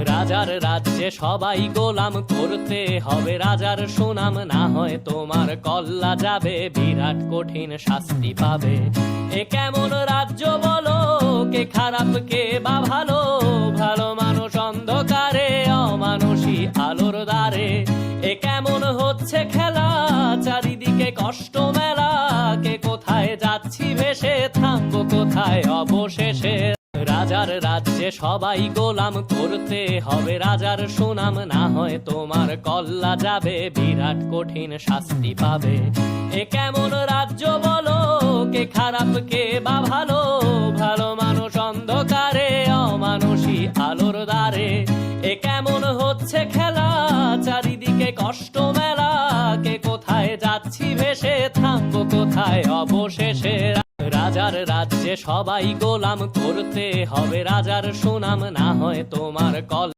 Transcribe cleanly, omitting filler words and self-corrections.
রাজার রাজ্যে সবাই গোলাম, করতে হবে রাজার সুনাম, না হয় তোমার কল্লা যাবে, বিরাট কঠিন শাস্তি পাবে। এ কেমন রাজ্য বলো, কে খারাপ কে বা ভালো, ভালো মানুষ অন্ধকারে, অমানুষী আলোর দ্বারে। এ কেমন হচ্ছে খেলা, চারিদিকে কষ্ট মেলা, কে কোথায় যাচ্ছি ভেসে, থামবো কোথায় অবশেষে। রাজার রাজ্যে সবাই গোলাম, করতে হবে রাজার সুনাম, না হয় তোমার কল্লা যাবে, বিরাট কঠিন শাস্তি পাবে। এ কেমন রাজ্য বলো, কে খারাপ কে বা ভালো, ভালো মানুষ অন্ধকারে, অমানুষী আলোর দ্বারে। এ কেমন হচ্ছে খেলা, চারিদিকে কষ্ট মেলা, কে কোথায় যাচ্ছি ভেসে, থামবো কোথায় অবশেষে। রাজার রাজ্যে সবাই গোলাম, করতে হবে রাজার সুনাম, না হয় তোমার কল্লা